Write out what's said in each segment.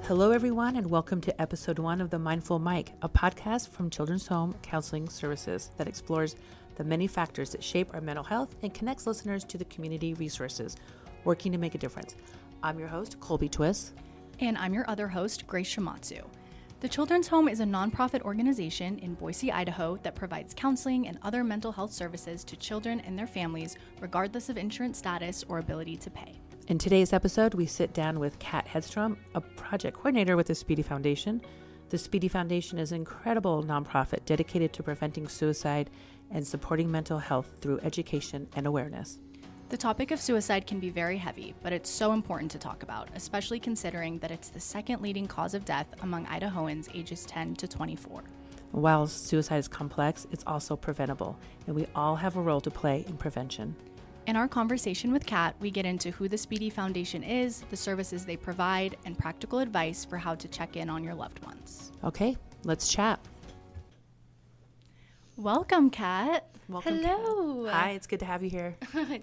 Hello, everyone, and welcome to episode 1 of The Mindful Mic, a podcast from Children's Home Counseling Services that explores the many factors that shape our mental health and connects listeners to the community resources working to make a difference. I'm your host, Colby Twiss. And I'm your other host, Grace Shimatsu. The Children's Home is a nonprofit organization in Boise, Idaho that provides counseling and other mental health services to children and their families, regardless of insurance status or ability to pay. In today's episode, we sit down with Kat Hedstrom, a project coordinator with the Speedy Foundation. The Speedy Foundation is an incredible nonprofit dedicated to preventing suicide and supporting mental health through education and awareness. The topic of suicide can be very heavy, but it's so important to talk about, especially considering that it's the second leading cause of death among Idahoans ages 10 to 24. While suicide is complex, it's also preventable, and we all have a role to play in prevention. In our conversation with Kat, we get into who the Speedy Foundation is, the services they provide, and practical advice for how to check in on your loved ones. Okay, let's chat. Welcome, Kat. Welcome. Hello. Kat. Hi, it's good to have you here.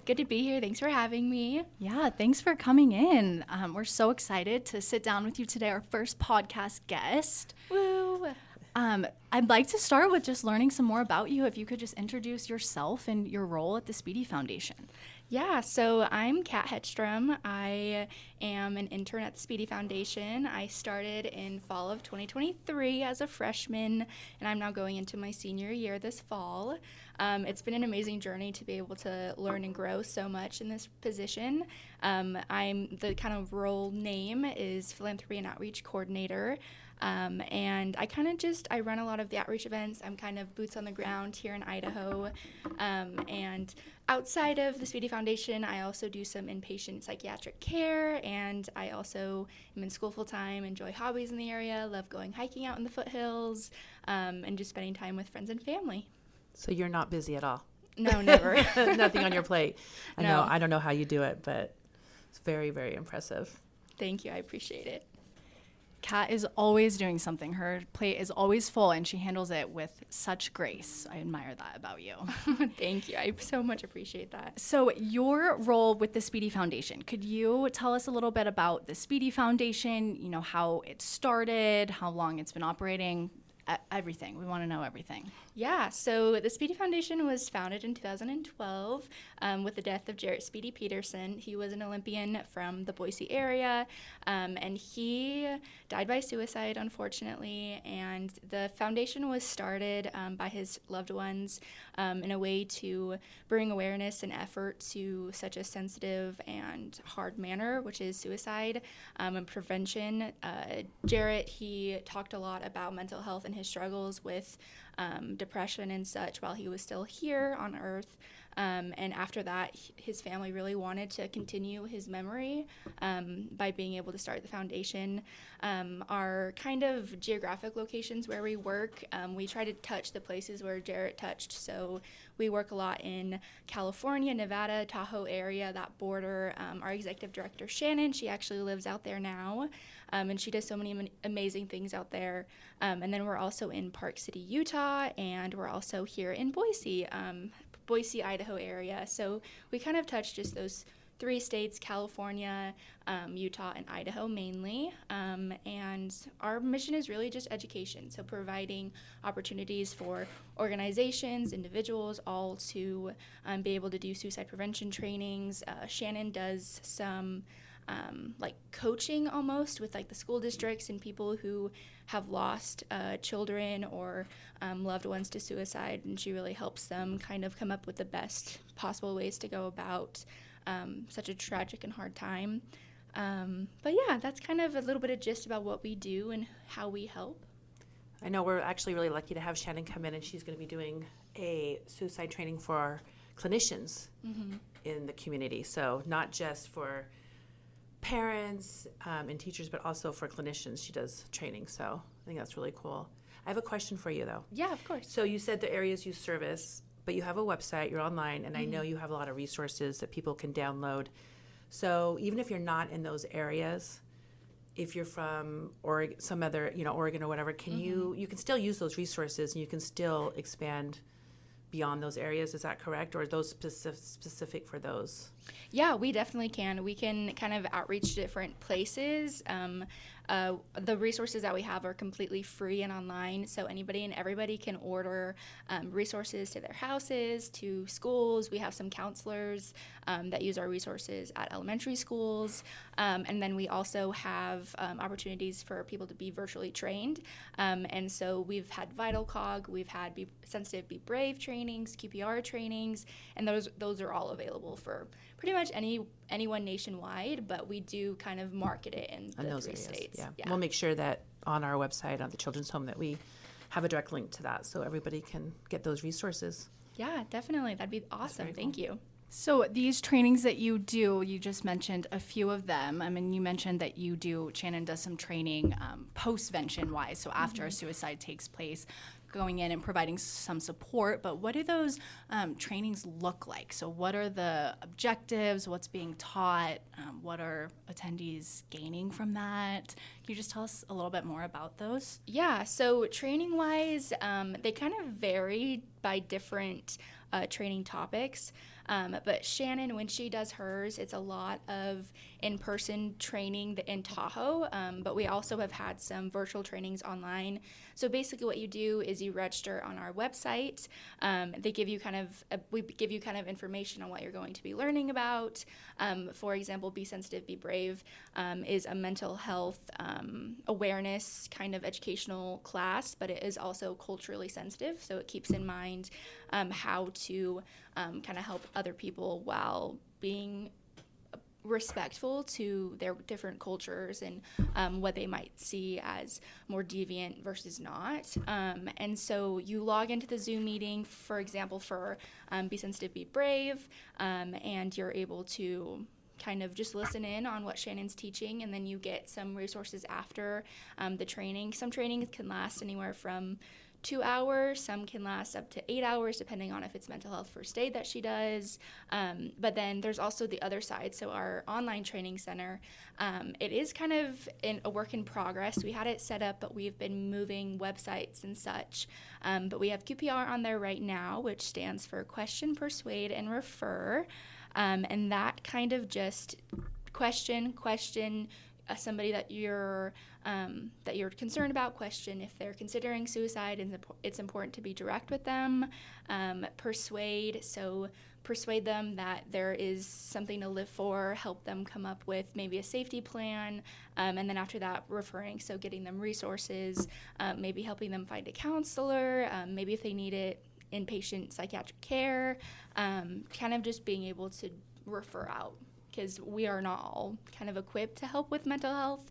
Good to be here. Thanks for having me. Yeah, thanks for coming in. We're so excited to sit down with you today, our first podcast guest. Woo. I'd like to start with just learning some more about you. If you could just introduce yourself and your role at the Speedy Foundation. Yeah, so I'm Kat Hedstrom. I am an intern at the Speedy Foundation. I started in fall of 2023 as a freshman, and I'm now going into my senior year this fall. It's been an amazing journey to be able to learn and grow so much in this position. I'm the kind of role name is Philanthropy and Outreach Coordinator. And I run a lot of the outreach events. I'm kind of boots on the ground here in Idaho. And outside of the Speedy Foundation, I also do some inpatient psychiatric care, and I also am in school full time, enjoy hobbies in the area, love going hiking out in the foothills, and just spending time with friends and family. So you're not busy at all? No, never. Nothing on your plate. No. I don't know how you do it, but it's very, very impressive. Thank you. I appreciate it. Kat is always doing something. Her plate is always full, and she handles it with such grace. I admire that about you. Thank you. I so much appreciate that. So your role with the Speedy Foundation, could you tell us a little bit about the Speedy Foundation, how it started, how long it's been operating, everything? We want to know everything. Yeah, so the Speedy Foundation was founded in 2012 with the death of Jarrett Speedy Peterson. He was an Olympian from the Boise area, and he died by suicide, unfortunately. And the foundation was started by his loved ones in a way to bring awareness and effort to such a sensitive and hard manner, which is suicide and prevention. Jarrett, he talked a lot about mental health and his struggles with depression and such while he was still here on Earth. And after that, his family really wanted to continue his memory by being able to start the foundation. Our kind of geographic locations where we work, we try to touch the places where Jarrett touched. So we work a lot in California, Nevada, Tahoe area, that border. Our executive director, Shannon, she actually lives out there now. And she does so many amazing things out there. And then we're also in Park City, Utah, and we're also here in Boise, Idaho area. So we kind of touch just those 3 states, California, Utah, and Idaho mainly. And our mission is really just education, so providing opportunities for organizations, individuals, all to be able to do suicide prevention trainings. Shannon does some coaching almost with the school districts and people who have lost children or loved ones to suicide, and she really helps them kind of come up with the best possible ways to go about such a tragic and hard time. But yeah, that's kind of a little bit of gist about what we do and how we help. I know we're actually really lucky to have Shannon come in, and she's going to be doing a suicide training for our clinicians in the community. So not just for parents and teachers, but also for clinicians. She does training, so I think that's really cool. I have a question for you, though. Yeah, of course. So you said the areas you service, but you have a website, you're online, and I know you have a lot of resources that people can download. So even if you're not in those areas, if you're from Oregon, some other, Oregon or whatever, can you can still use those resources, and you can still expand beyond those areas. Is that correct? Or are those specific for those? Yeah, we definitely can. We can kind of outreach to different places. The resources that we have are completely free and online, so anybody and everybody can order resources to their houses, to schools. We have some counselors that use our resources at elementary schools, and then we also have opportunities for people to be virtually trained. And so we've had Vital Cog, we've had Be Sensitive, Be Brave trainings, QPR trainings, and those are all available for pretty much anyone nationwide, but we do kind of market it in the those 3 areas. states. Yeah. We'll make sure that on our website, on the Children's Home, that we have a direct link to that so everybody can get those resources. Yeah, definitely. That'd be awesome. Thank you. So these trainings that you do, you just mentioned a few of them. I mean, you mentioned that Shannon does some training post-vention-wise, so after a suicide takes place, going in and providing some support. But what do those trainings look like? So what are the objectives? What's being taught? What are attendees gaining from that? Can you just tell us a little bit more about those? Yeah, so training-wise, they kind of vary by different training topics. But Shannon, when she does hers, it's a lot of in-person training in Tahoe, but we also have had some virtual trainings online. So basically what you do is you register on our website. We give you kind of information on what you're going to be learning about. For example, Be Sensitive, Be Brave is a mental health awareness kind of educational class, but it is also culturally sensitive, so it keeps in mind how to kind of help other people while being respectful to their different cultures and what they might see as more deviant versus not. And so you log into the Zoom meeting, for example, for Be Sensitive, Be Brave, and you're able to kind of just listen in on what Shannon's teaching, and then you get some resources after the training. Some trainings can last anywhere from 2 hours, some can last up to 8 hours, depending on if it's mental health first aid that she does. But then there's also the other side. So our online training center, it is kind of a work in progress. We had it set up, but we've been moving websites and such. But we have QPR on there right now, which stands for Question, Persuade, and Refer. And that kind of just question, somebody that you're concerned about, question if they're considering suicide, and it's important to be direct with them. Persuade them that there is something to live for, help them come up with maybe a safety plan, and then after that, referring, so getting them resources, maybe helping them find a counselor, maybe if they need it, inpatient psychiatric care, kind of just being able to refer out, because we are not all kind of equipped to help with mental health,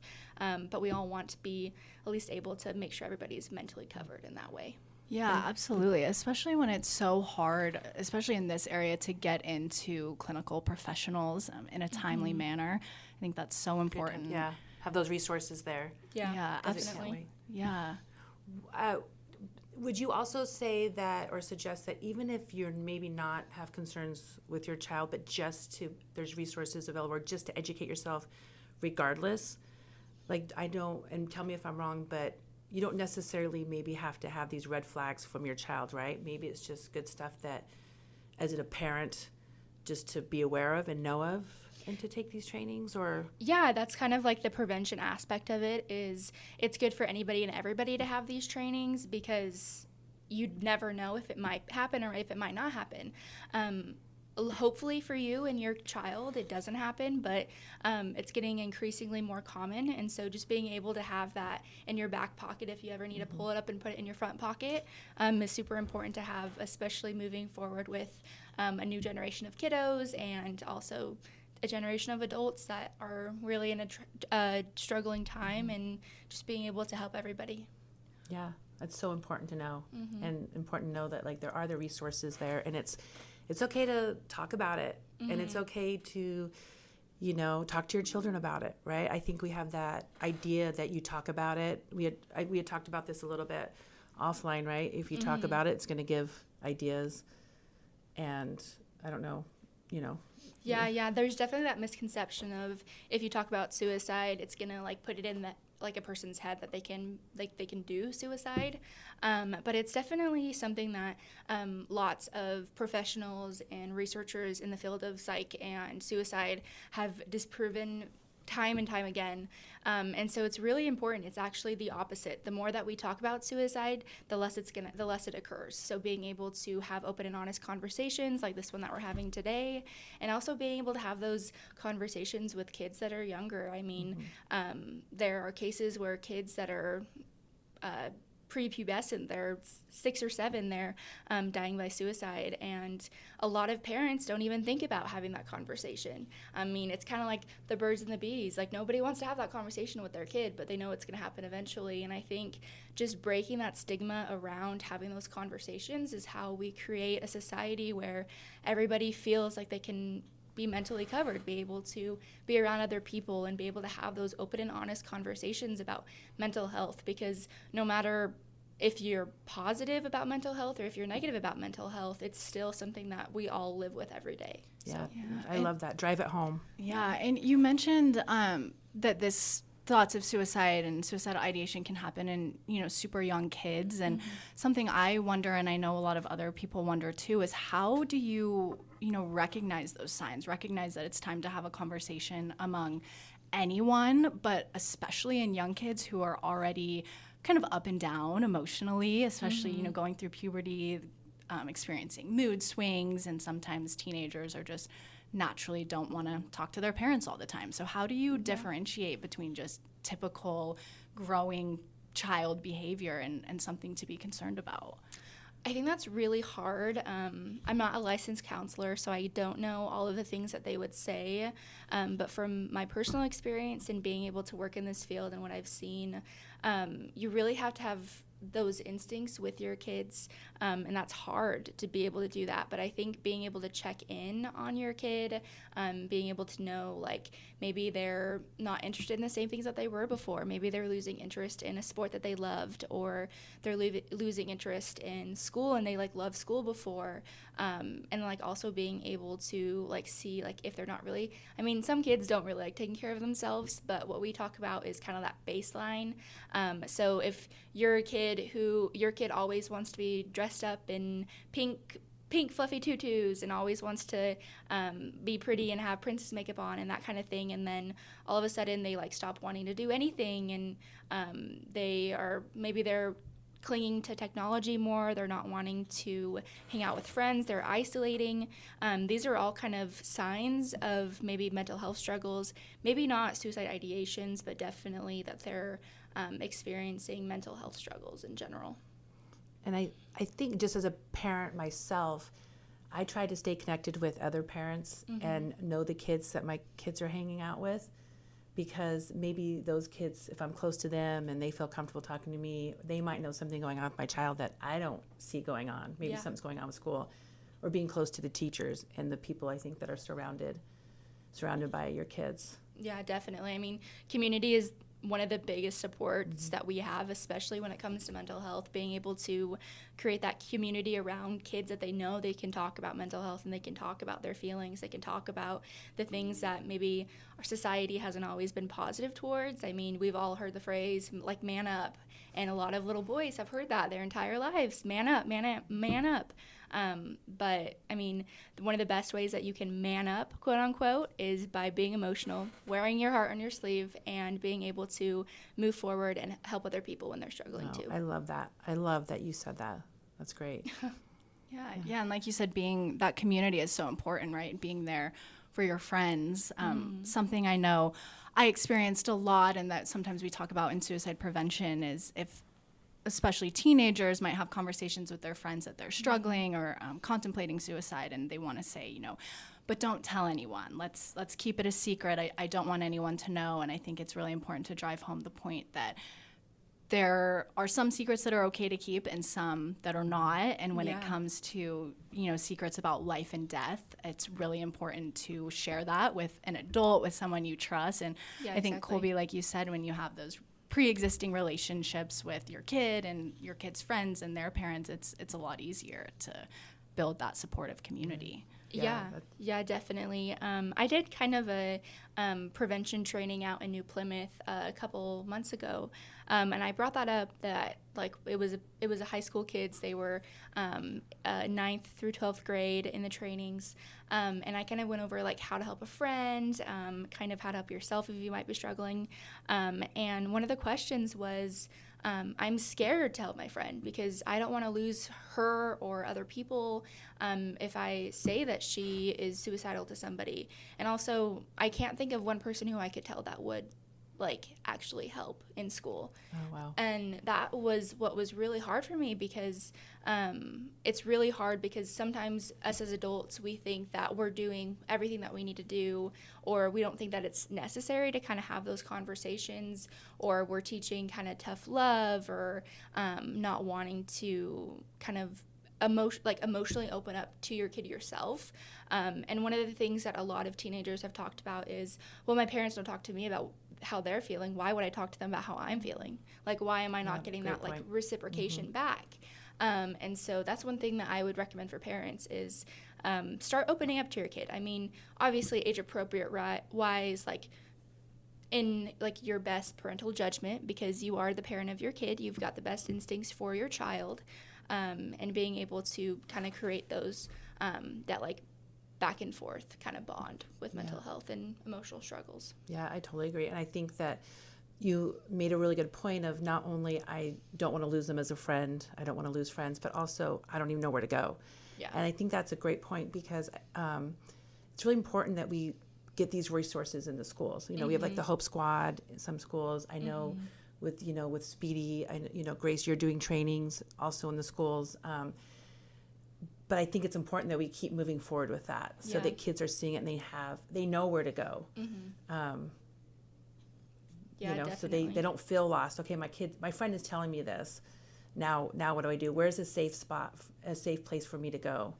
but we all want to be at least able to make sure everybody's mentally covered in that way. Yeah, absolutely, especially when it's so hard, especially in this area, to get into clinical professionals in a timely manner. I think that's so important. Yeah, have those resources there. Yeah, definitely. Yeah. Would you also say that, or suggest that even if you're maybe not have concerns with your child, but there's resources available, or just to educate yourself regardless? Like, and tell me if I'm wrong, but you don't necessarily maybe have to have these red flags from your child, right? Maybe it's just good stuff that, as a parent, just to be aware of and know of, and to take these trainings, or? Yeah, that's kind of like the prevention aspect of it. Is it's good for anybody and everybody to have these trainings, because you'd never know if it might happen or if it might not happen. Hopefully for you and your child it doesn't happen, but it's getting increasingly more common, and so just being able to have that in your back pocket if you ever need to pull it up and put it in your front pocket is super important to have, especially moving forward with a new generation of kiddos, and also a generation of adults that are really in a struggling time, and just being able to help everybody. Yeah, that's so important to know, and important to know that, like, there are the resources there, and it's okay to talk about it, and it's okay to, talk to your children about it, right? I think we have that idea that you talk about it. We had talked about this a little bit offline, right? If you talk about it, it's going to give ideas, and I don't know, Yeah, there's definitely that misconception of if you talk about suicide, it's gonna put it in like a person's head that they can do suicide. But it's definitely something that lots of professionals and researchers in the field of psych and suicide have disproven time and time again. And so it's really important. It's actually the opposite. The more that we talk about suicide, the less it occurs. So being able to have open and honest conversations like this one that we're having today, and also being able to have those conversations with kids that are younger. I mean, there are cases where kids that are prepubescent, they're 6 or 7, they're dying by suicide, and a lot of parents don't even think about having that conversation. I mean, it's kind of like the birds and the bees. Like, nobody wants to have that conversation with their kid, but they know it's going to happen eventually. And I think just breaking that stigma around having those conversations is how we create a society where everybody feels like they can be mentally covered, be able to be around other people, and be able to have those open and honest conversations about mental health. Because no matter if you're positive about mental health or if you're negative about mental health, it's still something that we all live with every day. Yeah, I love that. Drive it home. Yeah, and you mentioned that this thoughts of suicide and suicidal ideation can happen in, super young kids. And something I wonder, and I know a lot of other people wonder too, is how do you, recognize those signs, recognize that it's time to have a conversation among anyone, but especially in young kids who are already kind of up and down emotionally, especially, going through puberty, experiencing mood swings, and sometimes teenagers are just naturally don't want to talk to their parents all the time. So how do you differentiate between just typical growing child behavior and something to be concerned about? I think that's really hard. I'm not a licensed counselor, so I don't know all of the things that they would say. But from my personal experience and being able to work in this field and what I've seen, you really have to have those instincts with your kids, and that's hard to be able to do that. But I think being able to check in on your kid, being able to know, like, maybe they're not interested in the same things that they were before. Maybe they're losing interest in a sport that they loved, or they're losing interest in school and they love school before. And also being able to see if they're not really, I mean, some kids don't really like taking care of themselves, but what we talk about is kind of that baseline. So if your kid always wants to be dressed up in pink fluffy tutus and always wants to be pretty and have princess makeup on and that kind of thing, and then all of a sudden they stop wanting to do anything, and they're clinging to technology more, they're not wanting to hang out with friends, they're isolating. These are all kind of signs of maybe mental health struggles, maybe not suicide ideations, but definitely that they're experiencing mental health struggles in general. And I think just as a parent myself, I try to stay connected with other parents and know the kids that my kids are hanging out with, because maybe those kids, if I'm close to them and they feel comfortable talking to me, they might know something going on with my child that I don't see going on. Maybe something's going on with school, or being close to the teachers and the people I think that are surrounded by your kids. Yeah, definitely. I mean, community is one of the biggest supports that we have, especially when it comes to mental health. Being able to create that community around kids that they know they can talk about mental health and they can talk about their feelings, they can talk about the things that maybe our society hasn't always been positive towards. I mean, we've all heard the phrase man up, and a lot of little boys have heard that their entire lives, man up, man up, man up. But I mean, one of the best ways that you can man up, quote unquote, is by being emotional, wearing your heart on your sleeve, and being able to move forward and help other people when they're struggling too. I love that. I love that you said that. That's great. Yeah, and like you said, being that community is so important, right? Being there for your friends. Something I know I experienced a lot, and that sometimes we talk about in suicide prevention, is if especially teenagers might have conversations with their friends that they're struggling or contemplating suicide, and they want to say, but don't tell anyone. Let's keep it a secret. I don't want anyone to know. And I think it's really important to drive home the point that there are some secrets that are okay to keep and some that are not. And when it comes to, secrets about life and death, it's really important to share that with an adult, with someone you trust. And I think, Colby, like you said, when you have those pre-existing relationships with your kid and your kid's friends and their parents, it's a lot easier to build that supportive community. Yeah, definitely. I did kind of a prevention training out in New Plymouth a couple months ago, and I brought that up that like it was a high school kids. They were 9th through 12th grade in the trainings, and I kind of went over like how to help a friend, kind of how to help yourself if you might be struggling, and one of the questions was, I'm scared to help my friend because I don't want to lose her or other people if I say that she is suicidal to somebody. And also, I can't think of one person who I could tell that would like actually help in school. Oh, wow. And that was what was really hard for me because it's really hard because sometimes us as adults, we think that we're doing everything that we need to do, or we don't think that it's necessary to kind of have those conversations, or we're teaching kind of tough love, or not wanting to kind of emotionally open up to your kid yourself. And one of the things that a lot of teenagers have talked about is, well, my parents don't talk to me about how they're feeling. Why would I talk to them about how I'm feeling? Like, why am I not getting that like reciprocation back? And so that's one thing that I would recommend for parents is start opening up to your kid. I mean, obviously age appropriate wise, like in like your best parental judgment, because you are the parent of your kid, you've got the best instincts for your child, and being able to kind of create those that like back and forth kind of bond with mental health and emotional struggles. Yeah, I totally agree. And I think that you made a really good point of not only I don't want to lose them as a friend, I don't want to lose friends, but also I don't even know where to go. Yeah. And I think that's a great point because it's really important that we get these resources in the schools. You know, we have like the Hope Squad in some schools. I know with Speedy, Grace, you're doing trainings also in the schools. But I think it's important that we keep moving forward with that so that kids are seeing it and they know where to go. Definitely. So they don't feel lost. Okay, my friend is telling me this. Now what do I do? Where's a safe spot, a safe place for me to go?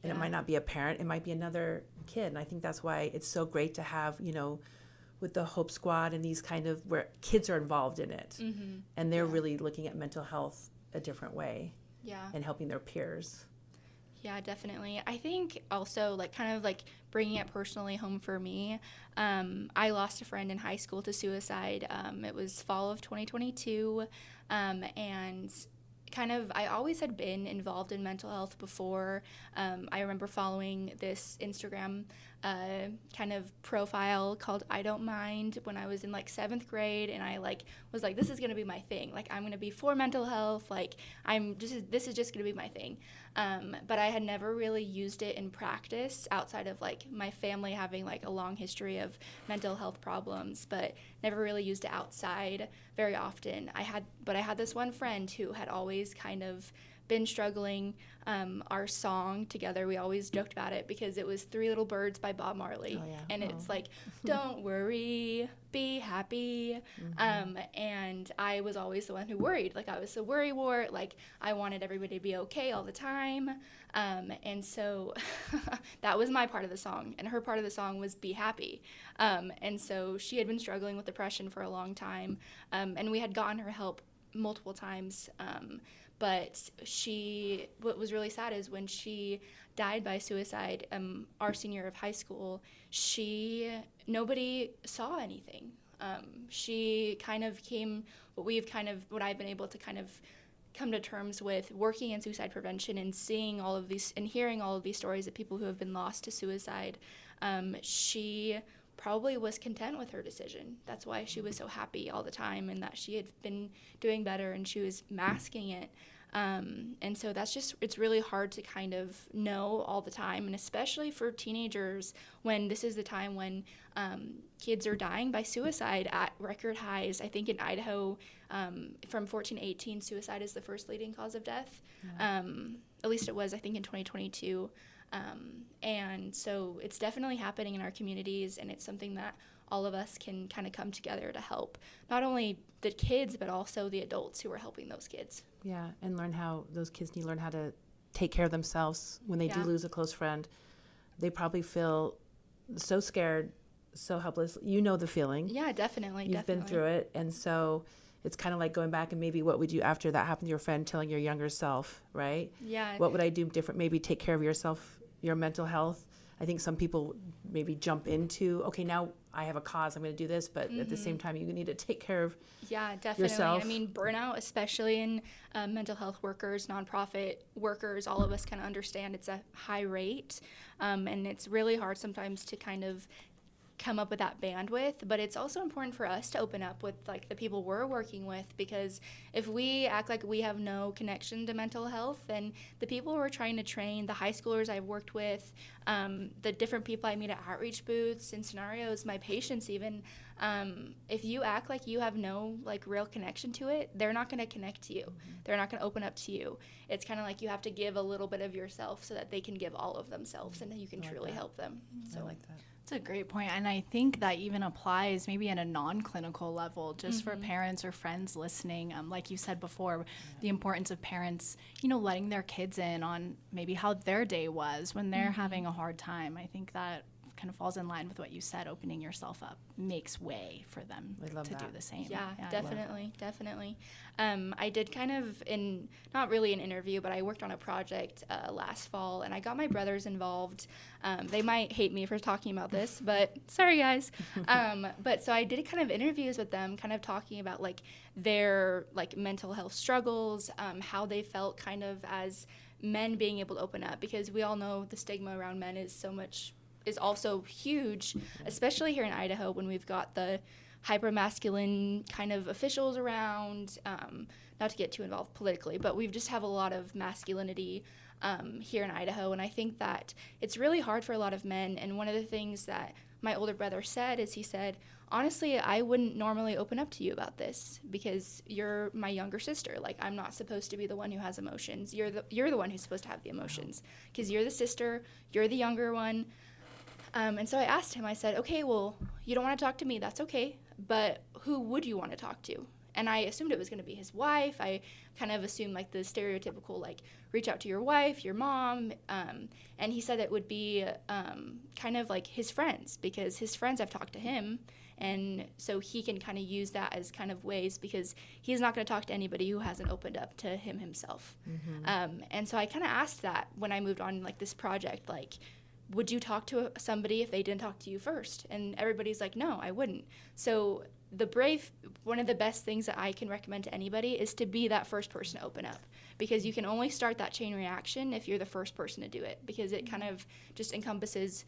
And it might not be a parent, it might be another kid. And I think that's why it's so great to have, with the Hope Squad and these kind of where kids are involved in it. And they're really looking at mental health a different way and helping their peers. Yeah, definitely. I think also like kind of like bringing it personally home for me, I lost a friend in high school to suicide. It was fall of 2022, and kind of I always had been involved in mental health before. I remember following this Instagram kind of profile called I Don't Mind when I was in like 7th grade, and I like was like, this is gonna be my thing. Like I'm gonna be for mental health. Like this is just gonna be my thing. But I had never really used it in practice outside of like my family having like a long history of mental health problems, but never really used it outside very often. I had this one friend who had always kind of been struggling. Our song together, we always joked about it because it was Three Little Birds by Bob Marley. And it's like, don't worry, be happy. And I was always the one who worried. Like I was the worrywart. Like I wanted everybody to be okay all the time. And so that was my part of the song. And her part of the song was be happy. And so she had been struggling with depression for a long time. And we had gotten her help multiple times. But what was really sad is when she died by suicide, our senior year of high school, nobody saw anything. She kind of came, what I've been able to kind of come to terms with working in suicide prevention and seeing all of these and hearing all of these stories of people who have been lost to suicide. She probably was content with her decision. That's why she was so happy all the time, and that she had been doing better and she was masking it. And so it's really hard to kind of know all the time, and especially for teenagers when this is the time when kids are dying by suicide at record highs. I think in Idaho, from 14 to 18, suicide is the first leading cause of death. At least it was, I think, in 2022. And so it's definitely happening in our communities, and it's something that all of us can kind of come together to help not only the kids but also the adults who are helping those kids. Yeah, and learn how those kids need to learn how to take care of themselves when they do lose a close friend. They probably feel so scared, so helpless. You know the feeling. Yeah, definitely. You've been through it, and so it's kind of like going back and maybe what would you, after that happened to your friend, telling your younger self, right? Yeah. What would I do different? Maybe take care of yourself, your mental health. I think some people maybe jump into, okay, now I have a cause, I'm going to do this, but at the same time, you need to take care of yourself. I mean, burnout, especially in mental health workers, nonprofit workers, all of us can understand it's a high rate, and it's really hard sometimes to kind of come up with that bandwidth, but it's also important for us to open up with like the people we're working with, because if we act like we have no connection to mental health, then the people we're trying to train, the high schoolers I've worked with, the different people I meet at outreach booths and scenarios, my patients even, if you act like you have no like real connection to it, they're not going to connect to you. They're not going to open up to you. It's kind of like you have to give a little bit of yourself so that they can give all of themselves and you can truly help them. So I like that. That's a great point. And I think that even applies maybe in a non-clinical level, just for parents or friends listening. Like you said before, the importance of parents, letting their kids in on maybe how their day was when they're having a hard time. I think that kind of falls in line with what you said. Opening yourself up makes way for them to do the same. Yeah, definitely. I did kind of not really an interview, but I worked on a project last fall, and I got my brothers involved. They might hate me for talking about this, but sorry guys. But so I did kind of interviews with them, kind of talking about like their like mental health struggles, how they felt kind of as men being able to open up, because we all know the stigma around men is also huge, especially here in Idaho when we've got the hyper-masculine kind of officials around, not to get too involved politically, but we just have a lot of masculinity here in Idaho, and I think that it's really hard for a lot of men. And one of the things that my older brother said is, he said, honestly, I wouldn't normally open up to you about this because you're my younger sister. Like, I'm not supposed to be the one who has emotions. You're the one who's supposed to have the emotions, because you're the sister, you're the younger one. And so I asked him, I said, okay, well, you don't want to talk to me, that's okay, but who would you want to talk to? And I assumed it was going to be his wife. I kind of assumed like the stereotypical, like, reach out to your wife, your mom. And he said it would be kind of like his friends, because his friends have talked to him. And so he can kind of use that as kind of ways, because he's not going to talk to anybody who hasn't opened up to him himself. And so I kind of asked that when I moved on, like, this project, like, would you talk to somebody if they didn't talk to you first? And everybody's like, no, I wouldn't. So one of the best things that I can recommend to anybody is to be that first person to open up, because you can only start that chain reaction if you're the first person to do it, because it kind of just encompasses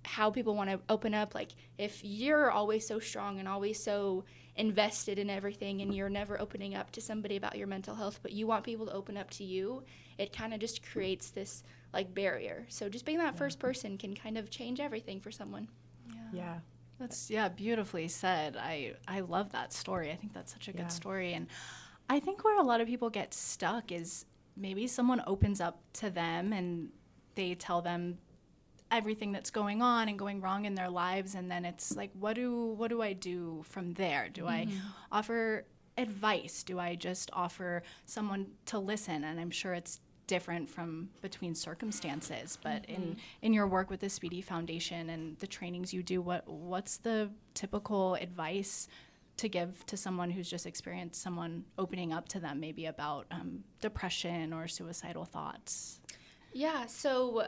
how people want to open up. Like, if you're always so strong and always so invested in everything and you're never opening up to somebody about your mental health, but you want people to open up to you, it kind of just creates this like barrier. So just being that first person can kind of change everything for someone. Yeah. That's beautifully said. I love that story. I think that's such a good story. And I think where a lot of people get stuck is maybe someone opens up to them and they tell them everything that's going on and going wrong in their lives, and then it's like, what do I do from there? Do I offer advice? Do I just offer someone to listen? And I'm sure it's different from between circumstances, but in your work with the Speedy Foundation and the trainings you do, what's the typical advice to give to someone who's just experienced someone opening up to them maybe about depression or suicidal thoughts? Yeah, so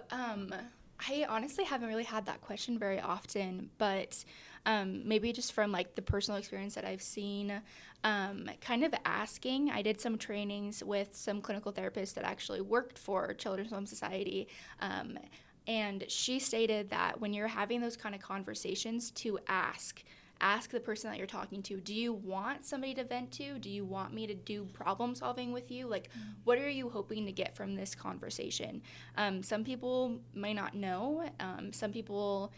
I honestly haven't really had that question very often, but maybe just from like the personal experience that I've seen, kind of asking. I did some trainings with some clinical therapists that actually worked for Children's Home Society, and she stated that when you're having those kind of conversations, to ask the person that you're talking to, do you want somebody to vent to? Do you want me to do problem solving with you? Like, what are you hoping to get from this conversation? Some people may not know. Some people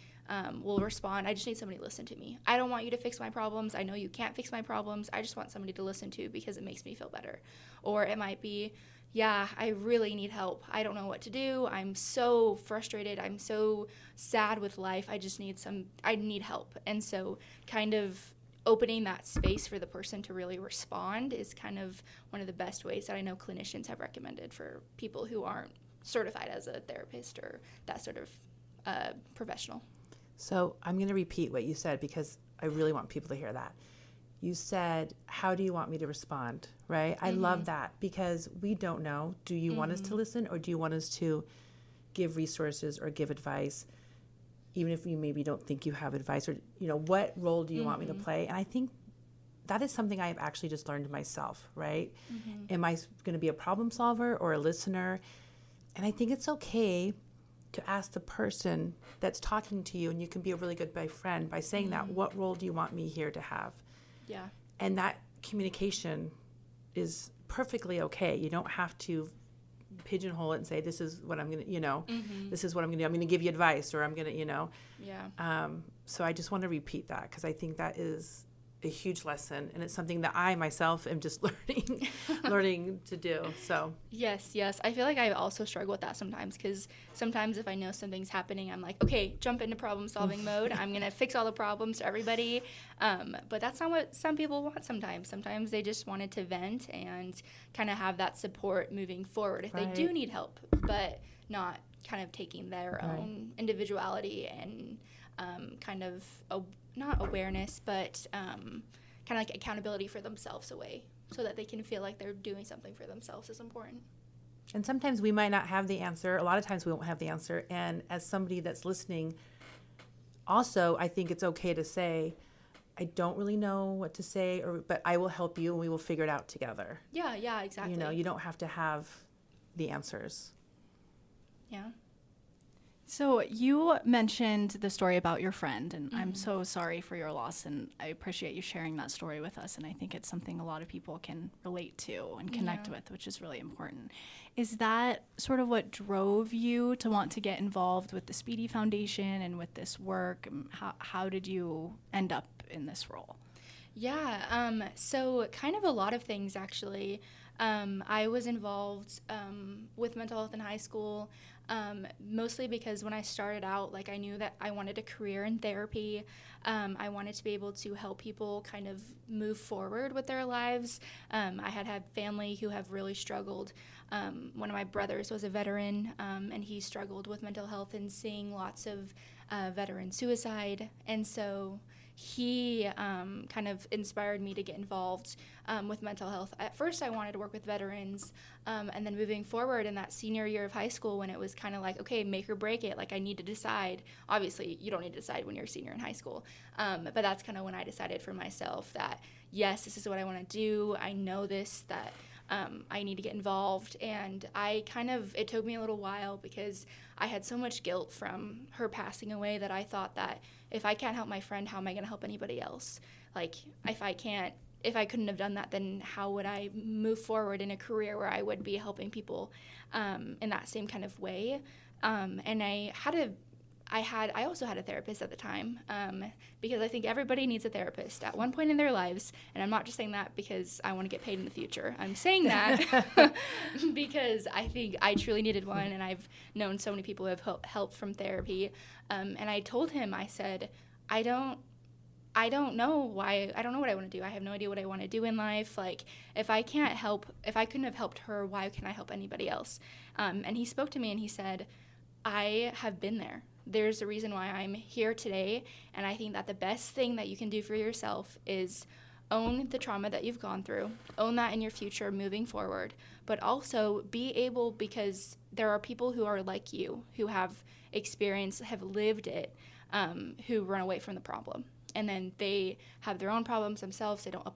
will respond, I just need somebody to listen to me. I don't want you to fix my problems. I know you can't fix my problems. I just want somebody to listen to because it makes me feel better. Or it might be, yeah, I really need help. I don't know what to do. I'm so frustrated. I'm so sad with life. I need help. And so kind of opening that space for the person to really respond is kind of one of the best ways that I know clinicians have recommended for people who aren't certified as a therapist or that sort of professional. So I'm going to repeat what you said because I really want people to hear that. you said, how do you want me to respond, right? I love that, because we don't know. Do you want us to listen, or do you want us to give resources or give advice, even if you maybe don't think you have advice, or, what role do you want me to play? And I think that is something I've actually just learned myself, right? Am I going to be a problem solver or a listener? And I think it's okay to ask the person that's talking to you, and you can be a really good friend by saying that, what role do you want me here to have? Yeah. And that communication is perfectly okay. You don't have to pigeonhole it and say, this is what I'm going to, this is what I'm going to do. I'm going to give you advice, or I'm going to, Yeah. So I just want to repeat that, because I think that is a huge lesson, and it's something that I myself am just learning to do. So Yes. I feel like I also struggle with that sometimes, because sometimes if I know something's happening, I'm like, okay, jump into problem solving mode. I'm going to fix all the problems to everybody. But that's not what some people want sometimes. Sometimes they just wanted to vent and kind of have that support moving forward if they do need help, but not kind of taking their own individuality and kind of not awareness, but kind of like accountability for themselves away, so that they can feel like they're doing something for themselves is important. And sometimes we might not have the answer. A lot of times we won't have the answer. And as somebody that's listening, also, I think it's okay to say, I don't really know what to say, but I will help you, and we will figure it out together. Yeah, exactly. You don't have to have the answers. Yeah. So you mentioned the story about your friend, and I'm so sorry for your loss, and I appreciate you sharing that story with us, and I think it's something a lot of people can relate to and connect with, which is really important. Is that sort of what drove you to want to get involved with the Speedy Foundation and with this work? How did you end up in this role? Yeah, so kind of a lot of things, actually. I was involved with mental health in high school, mostly because when I started out, like, I knew that I wanted a career in therapy. I wanted to be able to help people kind of move forward with their lives. I had family who have really struggled. One of my brothers was a veteran, and he struggled with mental health and seeing lots of veteran suicide. And so he kind of inspired me to get involved with mental health. At first, I wanted to work with veterans, and then moving forward in that senior year of high school, when it was kind of like, okay, make or break it, like, I need to decide. Obviously, you don't need to decide when you're a senior in high school, but that's kind of when I decided for myself that, yes, this is what I want to do. I know this, that I need to get involved. And it took me a little while, because I had so much guilt from her passing away that I thought that if I can't help my friend, how am I going to help anybody else? Like, if I couldn't have done that, then how would I move forward in a career where I would be helping people in that same kind of way? And I also had a therapist at the time, because I think everybody needs a therapist at one point in their lives. And I'm not just saying that because I want to get paid in the future. I'm saying that because I think I truly needed one, and I've known so many people who have helped from therapy. And I told him, I said, I don't know why. I don't know what I want to do. I have no idea what I want to do in life. Like, if I couldn't have helped her, why can I help anybody else? And he spoke to me and he said, I have been there. There's a reason why I'm here today, and I think that the best thing that you can do for yourself is own the trauma that you've gone through, own that in your future moving forward, but also be able, because there are people who are like you, who have experience, have lived it, who run away from the problem. And then they have their own problems themselves. They don't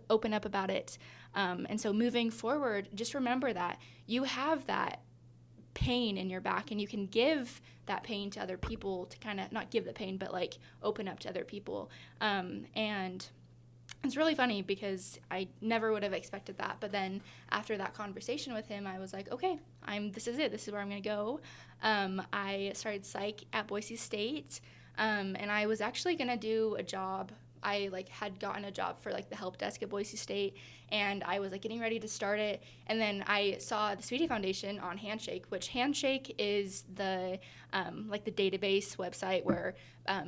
open up about it. And so moving forward, just remember that you have that pain in your back, and you can give that pain to other people to kind of not give the pain, but like open up to other people. And it's really funny because I never would have expected that. But then after that conversation with him, I was like, okay, this is it. This is where I'm going to go. I started psych at Boise State, and I was actually going to do a job. I had gotten a job for the help desk at Boise State, and I was getting ready to start it. And then I saw the Speedy Foundation on Handshake, which Handshake is the the database website where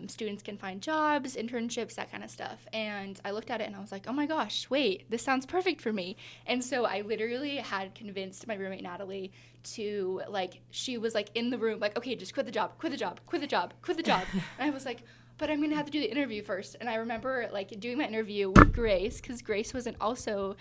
students can find jobs, internships, that kind of stuff. And I looked at it and I was like, oh my gosh, wait, this sounds perfect for me. And so I literally had convinced my roommate Natalie to like, she was like in the room, like, okay, just quit the job. And I was like, but I'm going to have to do the interview first. And I remember like doing my interview with Grace, because Grace wasn't also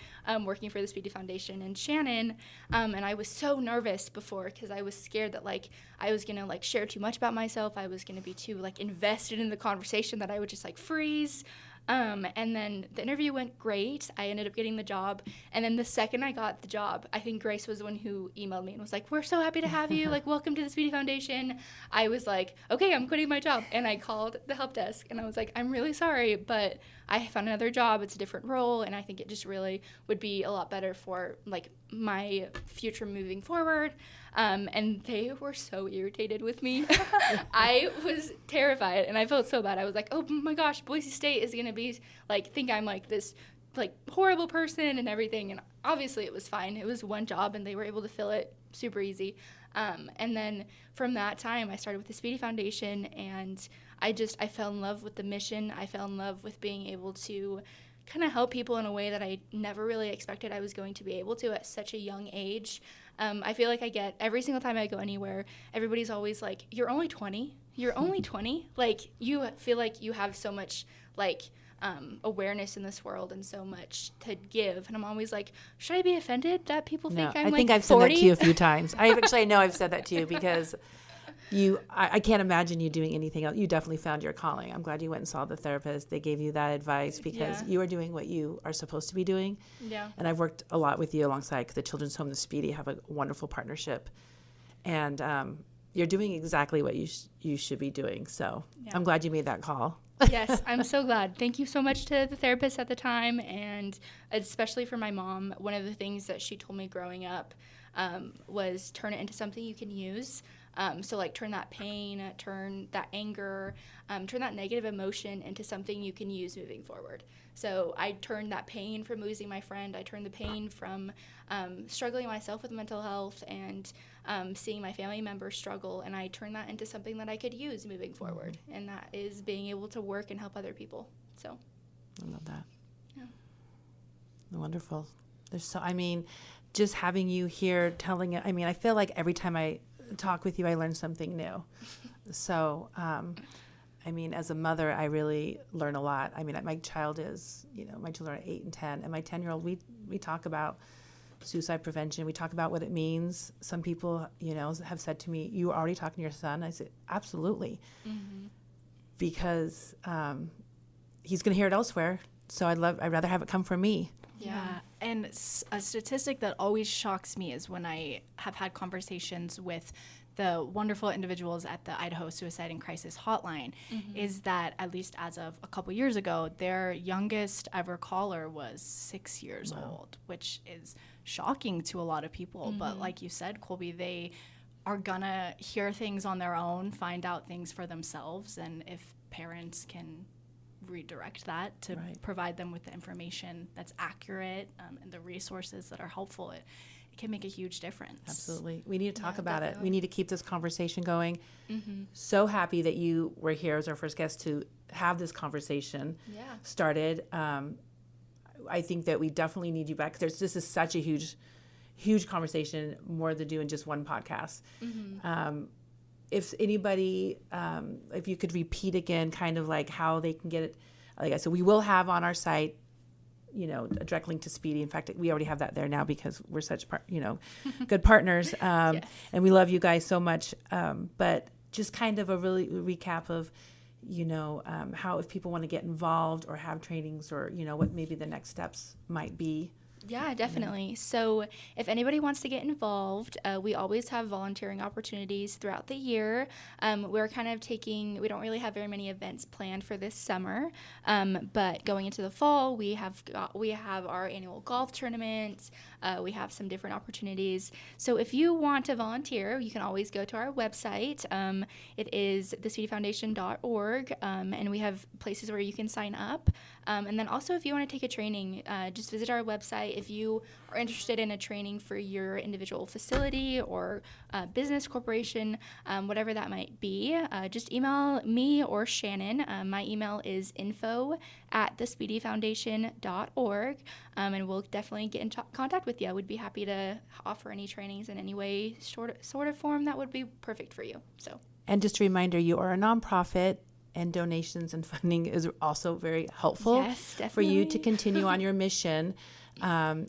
working for the Speedy Foundation, and Shannon. And I was so nervous before, because I was scared that like I was going to like share too much about myself. I was going to be too like invested in the conversation that I would just like freeze. And then the interview went great. I ended up getting the job. And then the second I got the job, I think Grace was the one who emailed me and was like, we're so happy to have you. Like, welcome to the Speedy Foundation. I was like, okay, I'm quitting my job. And I called the help desk and I was like, I'm really sorry, but I found another job. It's a different role. And I think it just really would be a lot better for like my future moving forward. And they were so irritated with me. I was terrified and I felt so bad. I was like, oh my gosh, Boise State is going to be like, think I'm like this like horrible person and everything. And obviously it was fine. It was one job and they were able to fill it super easy. And then from that time I started with the Speedy Foundation, and I fell in love with the mission. I fell in love with being able to kind of help people in a way that I never really expected I was going to be able to at such a young age. I feel like I get every single time I go anywhere, everybody's always like, you're only 20? You're only 20? Like, you feel like you have so much, like, awareness in this world and so much to give. And I'm always like, should I be offended that people think I'm, like, 40? I think I've said that to you a few times. I know I've said that to you because I can't imagine you doing anything else. You definitely found your calling. I'm glad you went and saw the therapist. They gave you that advice because you are doing what you are supposed to be doing. Yeah. And I've worked a lot with you alongside the Children's Home, the Speedy, have a wonderful partnership. And you're doing exactly what you should be doing. So I'm glad you made that call. Yes, I'm so glad. Thank you so much to the therapist at the time, and especially for my mom. One of the things that she told me growing up was turn it into something you can use. So like turn that pain, turn that anger, turn that negative emotion into something you can use moving forward. So I turned that pain from losing my friend. I turned the pain from struggling myself with mental health and seeing my family members struggle, and I turned that into something that I could use moving forward, and that is being able to work and help other people. So I love that. Yeah. Wonderful. Just having you here telling it, I feel like every time I talk with you, I learn something new. So, as a mother, I really learn a lot. My children are 8 and 10, and my 10-year-old, we talk about suicide prevention. We talk about what it means. Some people, have said to me, you were already talking to your son? I said, absolutely. Mm-hmm. Because he's going to hear it elsewhere. So I'd rather have it come from me. Yeah. And a statistic that always shocks me is when I have had conversations with the wonderful individuals at the Idaho Suicide and Crisis Hotline, is that at least as of a couple years ago, their youngest ever caller was 6 years old, which is shocking to a lot of people. But like you said, Colby, they are gonna hear things on their own, find out things for themselves, and if parents can redirect that to provide them with the information that's accurate and the resources that are helpful, it can make a huge difference. Absolutely. We need to talk about it. We need to keep this conversation going. Mm-hmm. So happy that you were here as our first guest to have this conversation started. I think that we definitely need you back. This is such a huge conversation, more than doing just one podcast. Mm-hmm. If anybody, if you could repeat again, kind of like how they can get it. Like I said, we will have on our site, a direct link to Speedy. In fact, we already have that there now because we're such, good partners. Yes. And we love you guys so much. But just kind of a really recap of, how if people want to get involved or have trainings or, what maybe the next steps might be. Yeah, definitely. So if anybody wants to get involved, we always have volunteering opportunities throughout the year. We're kind of we don't really have very many events planned for this summer, but going into the fall, we have our annual golf tournament. We have some different opportunities. So if you want to volunteer, you can always go to our website. It is thespeedyfoundation.org, and we have places where you can sign up. And then also, if you want to take a training, just visit our website. If you are interested in a training for your individual facility or business corporation, whatever that might be, just email me or Shannon. My email is info@thespeedyfoundation.org, and we'll definitely get in contact with you. We'd be happy to offer any trainings in any way, sort of form that would be perfect for you. So. And just a reminder, you are a nonprofit, and donations and funding is also very helpful for you to continue on your mission. If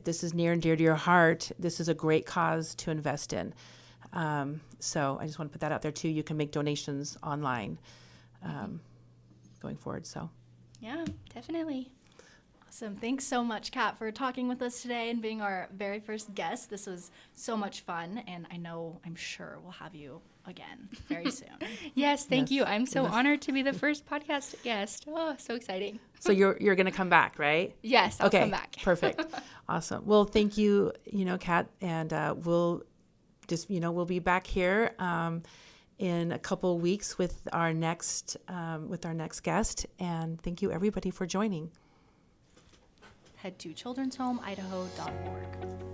this is near and dear to your heart, this is a great cause to invest in. So I just want to put that out there too. You can make donations online going forward. So yeah, definitely. Awesome. Thanks so much, Kat, for talking with us today and being our very first guest. This was so much fun, and I'm sure we'll have you again very soon. Yes, thank you. I'm so honored to be the first podcast guest. Oh, so exciting. So you're going to come back, right? Yes, I'll come back. Perfect. Awesome. Well, thank you, Kat, and we'll be back here in a couple weeks with our next guest, and thank you everybody for joining. Head to children'shomeidaho.org.